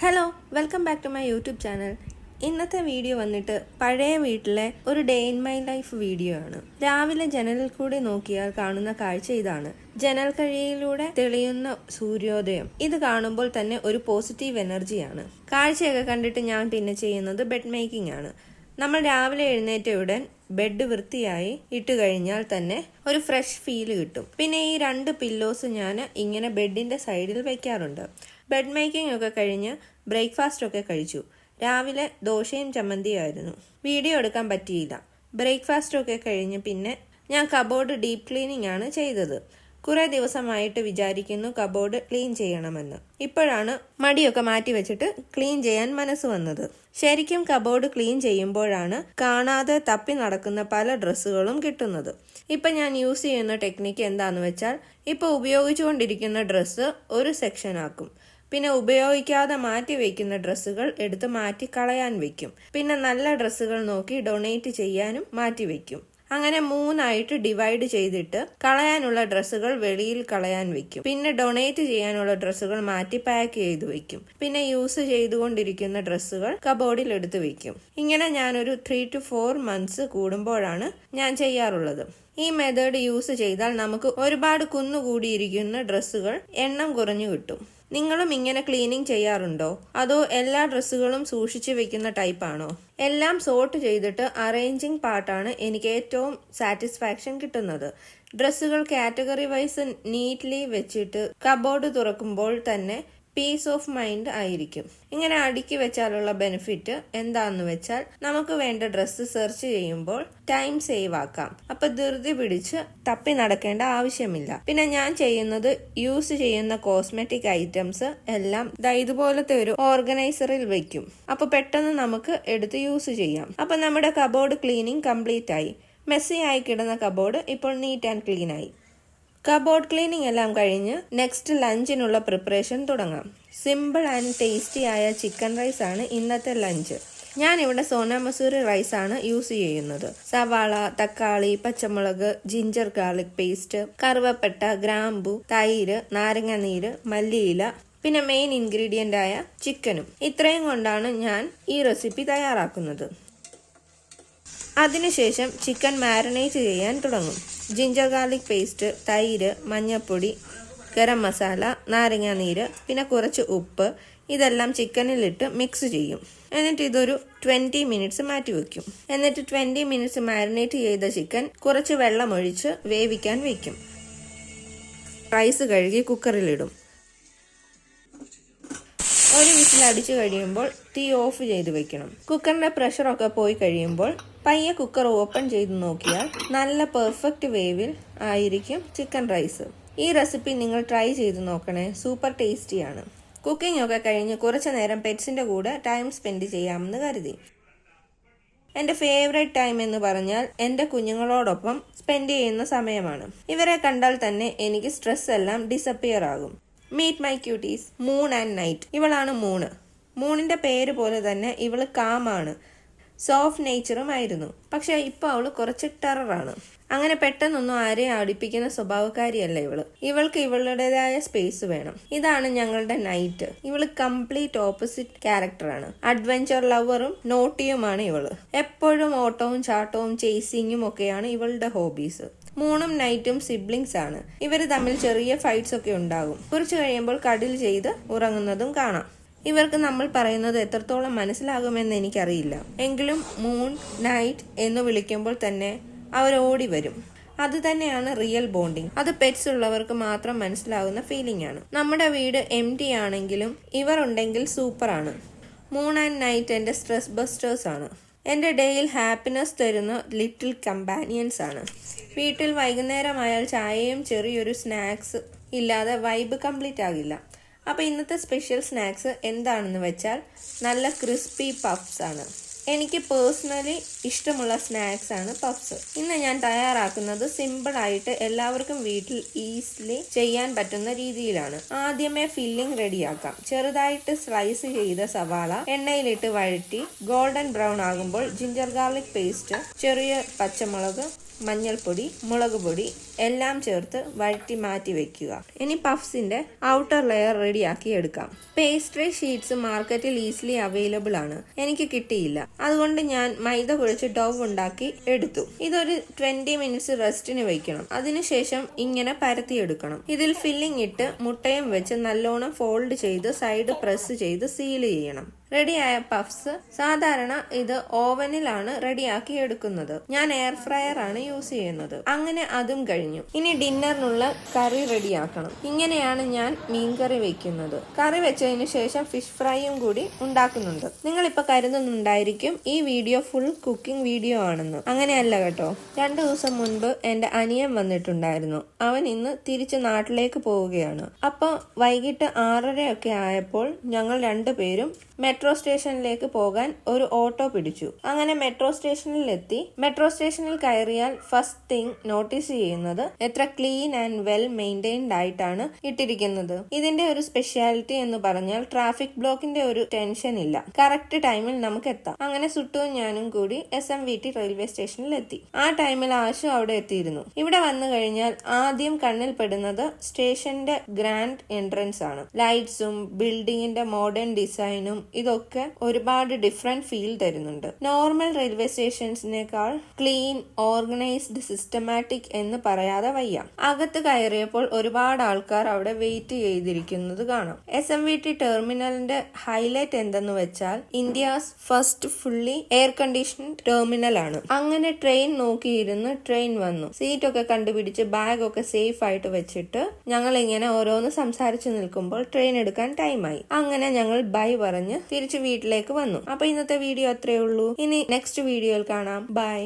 Hello welcome back to my YouTube channel. ഇന്നത്തെ video വന്നിട്ട് പഴയ വീട്ടിലെ ഒരു day in my life video ആണ്. രാവിലെ ജനലിൽ കൂടി നോക്കിയാൽ കാണുന്ന കാഴ്ച ഇതാണ്. ജനൽ കഴിയിലൂടെ തെളിയുന്ന സൂര്യോദയം. ഇത് കാണുമ്പോൾ തന്നെ ഒരു പോസിറ്റീവ് എനർജിയാണ്. കാഴ്ചയൊക്കെ കണ്ടിട്ട് ഞാൻ പിന്നെ ചെയ്യുന്നത് ബെഡ് മേക്കിംഗ് ആണ്. നമ്മൾ രാവിലെ എഴുന്നേറ്റയുടൻ ബെഡ് വൃത്തിയായി ഇട്ട് കഴിഞ്ഞാൽ തന്നെ ഒരു ഫ്രഷ് ഫീല് കിട്ടും. പിന്നെ ഈ 2 പില്ലോസ് ഞാൻ ഇങ്ങനെ ബെഡിന്റെ സൈഡിൽ വെക്കാറുണ്ട്. ബെഡ് മേക്കിംഗ് ഒക്കെ കഴിഞ്ഞ് ബ്രേക്ക്ഫാസ്റ്റ് ഒക്കെ കഴിച്ചു. രാവിലെ ദോശയും ചമ്മന്തിയായിരുന്നു. വീഡിയോ എടുക്കാൻ പറ്റിയില്ല. ബ്രേക്ക്ഫാസ്റ്റ് ഒക്കെ കഴിഞ്ഞ് പിന്നെ ഞാൻ കബോർഡ് ഡീപ്പ് ക്ലീനിങ് ആണ് ചെയ്തത്. കുറെ ദിവസമായിട്ട് വിചാരിക്കുന്നു കബോർഡ് ക്ലീൻ ചെയ്യണമെന്ന്. ഇപ്പോഴാണ് മടിയൊക്കെ മാറ്റി വെച്ചിട്ട് ക്ലീൻ ചെയ്യാൻ മനസ്സ് വന്നത്. ശരിക്കും കബോർഡ് ക്ലീൻ ചെയ്യുമ്പോഴാണ് കാണാതെ തപ്പി നടക്കുന്ന പല ഡ്രസ്സുകളും കിട്ടുന്നത്. ഇപ്പൊ ഞാൻ യൂസ് ചെയ്യുന്ന ടെക്നിക്ക് എന്താന്ന് വെച്ചാൽ, ഇപ്പൊ ഉപയോഗിച്ചുകൊണ്ടിരിക്കുന്ന ഡ്രസ്സ് ഒരു സെക്ഷൻ ആക്കും. പിന്നെ ഉപയോഗിക്കാതെ മാറ്റി വെക്കുന്ന ഡ്രസ്സുകൾ എടുത്ത് മാറ്റി കളയാൻ വെക്കും. പിന്നെ നല്ല ഡ്രസ്സുകൾ നോക്കി ഡൊണേറ്റ് ചെയ്യാനും മാറ്റി വെക്കും. അങ്ങനെ 3 ആയിട്ട് ഡിവൈഡ് ചെയ്തിട്ട് കളയാനുള്ള ഡ്രസ്സുകൾ വെളിയിൽ കളയാൻ വെക്കും. പിന്നെ ഡൊണേറ്റ് ചെയ്യാനുള്ള ഡ്രസ്സുകൾ മാറ്റി പാക്ക് ചെയ്ത് വെക്കും. പിന്നെ യൂസ് ചെയ്തുകൊണ്ടിരിക്കുന്ന ഡ്രസ്സുകൾ കബോർഡിൽ എടുത്ത് വെക്കും. ഇങ്ങനെ ഞാനൊരു 3 to 4 months കൂടുമ്പോഴാണ് ഞാൻ ചെയ്യാറുള്ളത്. ഈ മെത്തേഡ് യൂസ് ചെയ്താൽ നമുക്ക് ഒരുപാട് കുന്നുകൂടിയിരിക്കുന്ന ഡ്രസ്സുകൾ എണ്ണം കുറഞ്ഞു കിട്ടും. നിങ്ങളും ഇങ്ങനെ ക്ലീനിങ് ചെയ്യാറുണ്ടോ? അതോ എല്ലാ ഡ്രസ്സുകളും സൂക്ഷിച്ചു വെക്കുന്ന ടൈപ്പാണോ? എല്ലാം സോർട്ട് ചെയ്തിട്ട് അറേഞ്ചിങ് പാർട്ടാണ് എനിക്ക് ഏറ്റവും സാറ്റിസ്ഫാക്ഷൻ കിട്ടുന്നത്. ഡ്രസ്സുകൾ കാറ്റഗറി വൈസ് നീറ്റ്ലി വെച്ചിട്ട് കബോർഡ് തുറക്കുമ്പോൾ തന്നെ പീസ് ഓഫ് മൈൻഡ് ആയിരിക്കും. ഇങ്ങനെ അടുക്കി വെച്ചാലുള്ള ബെനിഫിറ്റ് എന്താന്ന് വെച്ചാൽ, നമുക്ക് വേണ്ട ഡ്രസ്സ് സെർച്ച് ചെയ്യുമ്പോൾ ടൈം സേവ് ആക്കാം. അപ്പൊ ധൃതി പിടിച്ച് തപ്പി നടക്കേണ്ട ആവശ്യമില്ല. പിന്നെ ഞാൻ ചെയ്യുന്നത്, യൂസ് ചെയ്യുന്ന കോസ്മെറ്റിക് ഐറ്റംസ് എല്ലാം ഇതുപോലത്തെ ഒരു ഓർഗനൈസറിൽ വെക്കും. അപ്പൊ പെട്ടെന്ന് നമുക്ക് എടുത്ത് യൂസ് ചെയ്യാം. അപ്പൊ നമ്മുടെ കബോർഡ് ക്ലീനിങ് കംപ്ലീറ്റ് ആയി. മെസ്സി ആയി കിടന്ന കബോർഡ് ഇപ്പോൾ നീറ്റ് ആൻഡ് ക്ലീൻ ആയി. കബോർഡ് ക്ലീനിങ് എല്ലാം കഴിഞ്ഞ് നെക്സ്റ്റ് ലഞ്ചിനുള്ള പ്രിപ്പറേഷൻ തുടങ്ങാം. സിമ്പിൾ ആൻഡ് ടേസ്റ്റി ആയ ചിക്കൻ റൈസ് ആണ് ഇന്നത്തെ ലഞ്ച്. ഞാൻ ഇവിടെ സോന മസൂരി റൈസ് ആണ് യൂസ് ചെയ്യുന്നത്. സവാള, തക്കാളി, പച്ചമുളക്, ജിഞ്ചർ ഗാർലിക് പേസ്റ്റ്, കറുവപ്പട്ട, ഗ്രാമ്പു, തൈര്, നാരങ്ങാനീര്, മല്ലിയില, പിന്നെ മെയിൻ ഇൻഗ്രീഡിയന്റ് ആയ ചിക്കനും. ഇത്രയും കൊണ്ടാണ് ഞാൻ ഈ റെസിപ്പി തയ്യാറാക്കുന്നത്. അതിനുശേഷം ചിക്കൻ മാരിനേറ്റ് ചെയ്യാൻ തുടങ്ങും. ജിഞ്ചർ ഗാർലിക് പേസ്റ്റ്, തൈര്, മഞ്ഞൾപ്പൊടി, ഗരം മസാല, നാരങ്ങാനീര്, പിന്നെ കുറച്ച് ഉപ്പ്, ഇതെല്ലാം ചിക്കനിലിട്ട് മിക്സ് ചെയ്യും. എന്നിട്ട് ഇതൊരു 20 minutes മാറ്റി വെക്കും. എന്നിട്ട് 20 minutes മാരിനേറ്റ് ചെയ്ത ചിക്കൻ കുറച്ച് വെള്ളം ഒഴിച്ച് വേവിക്കാൻ വെക്കും. റൈസ് കഴുകി കുക്കറിലിടും. ഒരു വിസിൽ അടിച്ചു കഴിയുമ്പോൾ തീ ഓഫ് ചെയ്ത് വെക്കണം. കുക്കറിന്റെ പ്രഷറൊക്കെ പോയി കഴിയുമ്പോൾ പയ്യെ കുക്കർ ഓപ്പൺ ചെയ്ത് നോക്കിയാൽ നല്ല പെർഫെക്റ്റ് വേവിൽ ആയിരിക്കും ചിക്കൻ റൈസ്. ഈ റെസിപ്പി നിങ്ങൾ ട്രൈ ചെയ്ത് നോക്കണേ. സൂപ്പർ ടേസ്റ്റിയാണ്. കുക്കിംഗ് ഒക്കെ കഴിഞ്ഞ് കുറച്ചു നേരം പെറ്റ്സിന്റെ കൂടെ ടൈം സ്പെൻഡ് ചെയ്യാമെന്ന് കരുതി. എന്റെ ഫേവറേറ്റ് ടൈം എന്ന് പറഞ്ഞാൽ എന്റെ കുഞ്ഞുങ്ങളോടൊപ്പം സ്പെൻഡ് ചെയ്യുന്ന സമയമാണ്. ഇവരെ കണ്ടാൽ തന്നെ എനിക്ക് സ്ട്രെസ് എല്ലാം ഡിസപ്പിയർ ആകും. Meet my cuties, moon and night. ഇവളാണ് മൂണ്. മൂണിന്റെ പേര് പോലെ തന്നെ ഇവള് കാമാണ്, സോഫ്റ്റ് നേച്ചറുമായിരുന്നു. പക്ഷെ ഇപ്പൊ അവള് കുറച്ച് ടെററാണ്. അങ്ങനെ പെട്ടെന്നൊന്നും ആരെയും അടുപ്പിക്കുന്ന സ്വഭാവക്കാരിയല്ല ഇവള്. ഇവൾക്ക് ഇവളുടേതായ സ്പേസ് വേണം. ഇതാണ് ഞങ്ങളുടെ നൈറ്റ്. ഇവള് കംപ്ലീറ്റ് ഓപ്പോസിറ്റ് ക്യാരക്ടറാണ്. അഡ്വഞ്ചർ ലവറും നോട്ടിയുമാണ് ഇവള്. എപ്പോഴും ഓട്ടവും ചാട്ടവും ചേസിങ്ങും ഒക്കെയാണ് ഇവളുടെ ഹോബീസ്. മൂണും നൈറ്റും സിബ്ലിങ്സ് ആണ്. ഇവര് തമ്മിൽ ചെറിയ ഫൈറ്റ്സ് ഒക്കെ ഉണ്ടാകും. കുറച്ചു കഴിയുമ്പോൾ കഡിൽ ചെയ്ത് ഉറങ്ങുന്നതും കാണാം. ഇവർക്ക് നമ്മൾ പറയുന്നത് എത്രത്തോളം മനസ്സിലാകുമെന്ന് എനിക്കറിയില്ല. എങ്കിലും മൂൺ, നൈറ്റ് എന്ന് വിളിക്കുമ്പോൾ തന്നെ അവർ ഓടി വരും. അത് തന്നെയാണ് റിയൽ ബോണ്ടിങ്. അത് പെറ്റ്സ് ഉള്ളവർക്ക് മാത്രം മനസ്സിലാകുന്ന ഫീലിംഗ് ആണ്. നമ്മുടെ വീട് എംപ്റ്റി ആണെങ്കിലും ഇവർ ഉണ്ടെങ്കിൽ സൂപ്പറാണ്. മൂൺ ആൻഡ് നൈറ്റ് എന്റെ സ്ട്രെസ് ബസ്റ്റേഴ്സ് ആണ്. എന്റെ ഡേയിൽ ഹാപ്പിനെസ് തരുന്ന ലിറ്റിൽ കമ്പാനിയൻസ് ആണ്. വീട്ടിൽ വൈകുന്നേരമായാൽ ചായയും ചെറിയൊരു സ്നാക്സ് ഇല്ലാതെ വൈബ് കംപ്ലീറ്റ് ആകില്ല. അപ്പോൾ ഇന്നത്തെ സ്പെഷ്യൽ സ്നാക്സ് എന്താണെന്ന് വെച്ചാൽ നല്ല ക്രിസ്പി പഫ്സ് ആണ്. എനിക്ക് പേഴ്സണലി ഇഷ്ടമുള്ള സ്നാക്സ് ആണ് പഫ്സ്. ഇന്ന് ഞാൻ തയ്യാറാക്കുന്നത് സിമ്പിൾ ആയിട്ട് എല്ലാവർക്കും വീട്ടിൽ ഈസിലി ചെയ്യാൻ പറ്റുന്ന രീതിയിലാണ്. ആദ്യമേ ഫില്ലിംഗ് റെഡിയാക്കാം. ചെറുതായിട്ട് സ്ലൈസ് ചെയ്ത സവാള എണ്ണയിലിട്ട് വഴറ്റി ഗോൾഡൻ ബ്രൗൺ ആകുമ്പോൾ ജിഞ്ചർ ഗാർലിക് പേസ്റ്റ്, ചെറിയ പച്ചമുളക്, മഞ്ഞൾപ്പൊടി, മുളക് പൊടി എല്ലാം ചേർത്ത് വഴറ്റി മാറ്റി വെക്കുക. ഇനി പഫ്സിന്റെ ഔട്ടർ ലെയർ റെഡിയാക്കി എടുക്കാം. പേസ്ട്രി ഷീറ്റ്സ് മാർക്കറ്റിൽ ഈസിലി അവൈലബിൾ ആണ്. എനിക്ക് കിട്ടിയില്ല, അതുകൊണ്ട് ഞാൻ മൈദ കുഴച്ച് ഡോ ഉണ്ടാക്കി എടുത്തു. ഇതൊരു 20 മിനിറ്റ്സ് റെസ്റ്റിന് വെക്കണം. അതിനുശേഷം ഇങ്ങനെ പരത്തിയെടുക്കണം. ഇതിൽ ഫില്ലിംഗ് ഇട്ട് മുട്ടയും വെച്ച് നല്ലോണം ഫോൾഡ് ചെയ്ത് സൈഡ് പ്രസ് ചെയ്ത് സീൽ ചെയ്യണം. റെഡിയായ പഫ്സ് സാധാരണ ഇത് ഓവനിലാണ് റെഡിയാക്കി എടുക്കുന്നത്. ഞാൻ എയർ ഫ്രയർ ആണ് യൂസ് ചെയ്യുന്നത്. അങ്ങനെ അതും കഴിഞ്ഞു. ഇനി ഡിന്നറിനുള്ള കറി റെഡിയാക്കണം. ഇങ്ങനെയാണ് ഞാൻ മീൻകറി വെക്കുന്നത്. കറി വെച്ചതിന് ശേഷം ഫിഷ് ഫ്രൈയും കൂടി ഉണ്ടാക്കുന്നുണ്ട്. നിങ്ങളിപ്പോൾ കരുതുന്നുണ്ടായിരിക്കും ഈ വീഡിയോ ഫുൾ കുക്കിംഗ് വീഡിയോ ആണെന്ന്. അങ്ങനെയല്ല കേട്ടോ. 2 ദിവസം മുൻപ് എൻ്റെ അനിയൻ വന്നിട്ടുണ്ടായിരുന്നു. അവൻ ഇന്ന് തിരിച്ച് നാട്ടിലേക്ക് പോവുകയാണ്. അപ്പോൾ വൈകിട്ട് 6:30 ആയപ്പോൾ ഞങ്ങൾ 2 പേരും മെട്രോ സ്റ്റേഷനിലേക്ക് പോകാൻ ഒരു ഓട്ടോ പിടിച്ചു. അങ്ങനെ മെട്രോ സ്റ്റേഷനിലെത്തി. മെട്രോ സ്റ്റേഷനിൽ കയറിയാൽ ഫസ്റ്റ് തിങ് നോട്ടീസ് ചെയ്യുന്നത് എത്ര ക്ലീൻ ആൻഡ് വെൽ മെയിൻറ്റൈൻഡ് ആയിട്ടാണ് ഇട്ടിരിക്കുന്നത്. ഇതിന്റെ ഒരു സ്പെഷ്യാലിറ്റി എന്ന് പറഞ്ഞാൽ ട്രാഫിക് ബ്ലോക്കിന്റെ ഒരു ടെൻഷൻ ഇല്ല. കറക്റ്റ് ടൈമിൽ നമുക്ക് എത്താം. അങ്ങനെ സുട്ടുവും ഞാനും കൂടി SMVT റെയിൽവേ സ്റ്റേഷനിൽ എത്തി. ആ ടൈമിൽ ആശു അവിടെ എത്തിയിരുന്നു. ഇവിടെ വന്നു കഴിഞ്ഞാൽ ആദ്യം കണ്ണിൽ പെടുന്നത് സ്റ്റേഷന്റെ ഗ്രാൻഡ് എൻട്രൻസ് ആണ്. ലൈറ്റ്സും ബിൽഡിങ്ങിന്റെ മോഡേൺ ഡിസൈനും ഇതൊക്കെ ഒരുപാട് ഡിഫറെന്റ് ഫീൽ തരുന്നുണ്ട്. നോർമൽ റെയിൽവേ സ്റ്റേഷൻസിനേക്കാൾ ക്ലീൻ, ഓർഗനൈസ്ഡ്, സിസ്റ്റമാറ്റിക് എന്ന് പറയാതെ വയ്യ. അകത്ത് കയറിയപ്പോൾ ഒരുപാട് ആൾക്കാർ അവിടെ വെയിറ്റ് ചെയ്തിരിക്കുന്നത് കാണാം. SMVT ടെർമിനലിന്റെ ഹൈലൈറ്റ് എന്തെന്ന് വെച്ചാൽ India's first fully air conditioned terminal ആണ്. അങ്ങനെ ട്രെയിൻ നോക്കിയിരുന്ന് ട്രെയിൻ വന്നു. സീറ്റൊക്കെ കണ്ടുപിടിച്ച് ബാഗൊക്കെ സേഫ് ആയിട്ട് വെച്ചിട്ട് ഞങ്ങൾ ഇങ്ങനെ ഓരോന്ന് സംസാരിച്ചു നിൽക്കുമ്പോൾ ട്രെയിൻ എടുക്കാൻ ടൈമായി. അങ്ങനെ ഞങ്ങൾ ബൈ പറഞ്ഞ് തിരിച്ച് വീട്ടിലേക്ക് വന്നു. അപ്പൊ ഇന്നത്തെ വീഡിയോ അത്രേ ഉള്ളൂ. ഇനി നെക്സ്റ്റ് വീഡിയോയിൽ കാണാം. ബൈ.